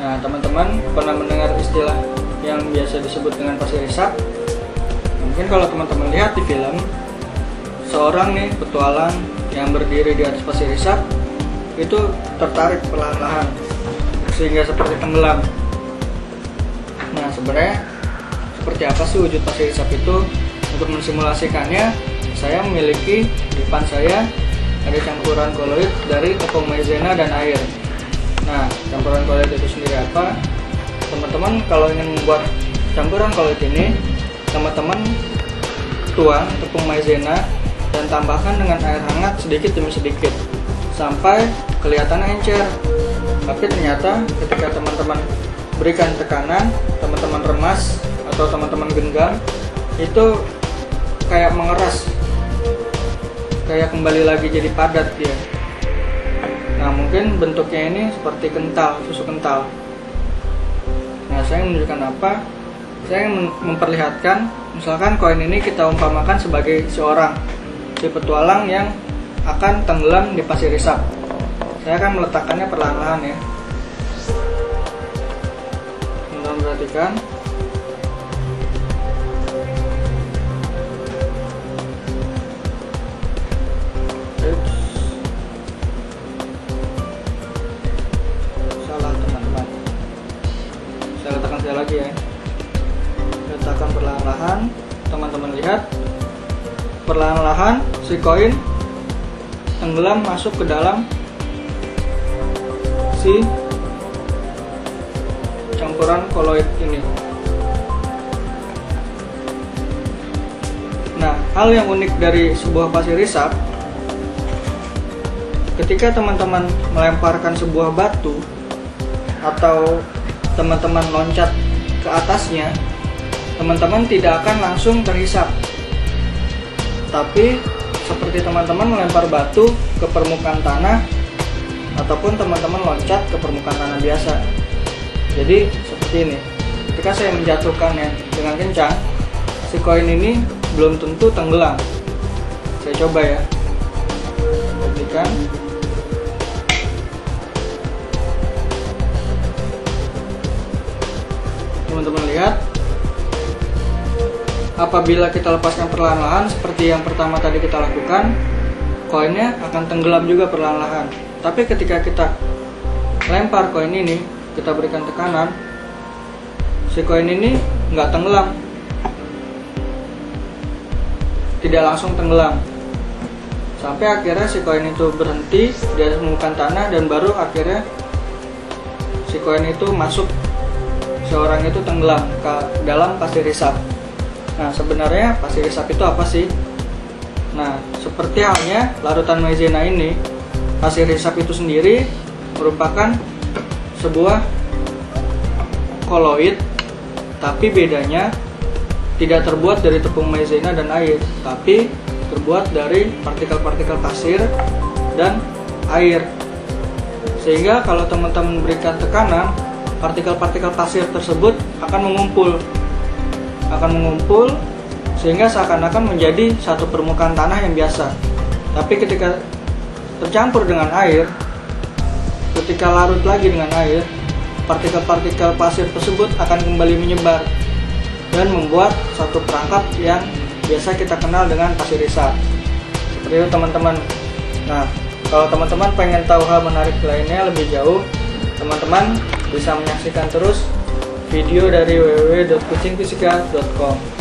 Nah, teman-teman pernah mendengar istilah yang biasa disebut dengan pasir hisap? Mungkin kalau teman-teman lihat di film, seorang nih petualang yang berdiri di atas pasir hisap itu tertarik perlahan-lahan sehingga seperti tenggelam. Nah, sebenarnya seperti apa sih wujud pasir hisap itu? Untuk mensimulasikannya, saya memiliki di depan saya ada campuran koloid dari tepung maizena dan air. Nah, campuran koloid itu sendiri apa? Teman-teman kalau ingin membuat campuran koloid ini, teman-teman tuang tepung maizena dan tambahkan dengan air hangat sedikit demi sedikit sampai kelihatannya encer. Tapi ternyata ketika teman-teman berikan tekanan, teman-teman remas atau teman-teman genggam, itu kayak mengeras, kayak kembali lagi jadi padat dia. Nah, mungkin bentuknya ini seperti kental, susu kental. Nah, saya menunjukkan apa? Saya memperlihatkan, misalkan koin ini kita umpamakan sebagai seorang si petualang yang akan tenggelam di pasir hisap. Saya akan meletakkannya perlahan-lahan ya. Teman-teman perhatikan. Saya letakkan sekali lagi ya. Letakkan perlahan-lahan. Teman-teman lihat, perlahan-lahan si koin tenggelam masuk ke dalam si campuran koloid ini. Nah, hal yang unik dari sebuah pasir hisap, ketika teman-teman melemparkan sebuah batu atau teman-teman loncat ke atasnya, teman-teman tidak akan langsung terhisap. Tapi seperti teman-teman melempar batu ke permukaan tanah ataupun teman-teman loncat ke permukaan tanah biasa. Jadi seperti ini. Ketika saya menjatuhkannya dengan kencang, si koin ini belum tentu tenggelam. Saya coba ya. Perhatikan. Teman-teman lihat, apabila kita lepaskan perlahan-lahan seperti yang pertama tadi kita lakukan, koinnya akan tenggelam juga perlahan-lahan. Tapi ketika kita lempar koin ini, kita berikan tekanan, si koin ini nggak tenggelam, tidak langsung tenggelam, sampai akhirnya si koin itu berhenti di atas permukaan tanah dan baru akhirnya si koin itu masuk, seorang itu tenggelam ke dalam pasir hisap. Nah, sebenarnya pasir hisap itu apa sih? Nah, seperti halnya larutan maizena ini, pasir hisap itu sendiri merupakan sebuah koloid, tapi bedanya tidak terbuat dari tepung maizena dan air, tapi terbuat dari partikel-partikel pasir dan air. Sehingga kalau teman-teman berikan tekanan, partikel-partikel pasir tersebut akan mengumpul sehingga seakan-akan menjadi satu permukaan tanah yang biasa. Tapi ketika tercampur dengan air, ketika larut lagi dengan air, partikel-partikel pasir tersebut akan kembali menyebar dan membuat satu perangkap yang biasa kita kenal dengan pasir hisap. Seperti itu teman-teman. Nah, kalau teman-teman pengen tahu hal menarik lainnya lebih jauh, teman-teman bisa menyaksikan terus video dari www.kucingfisika.com.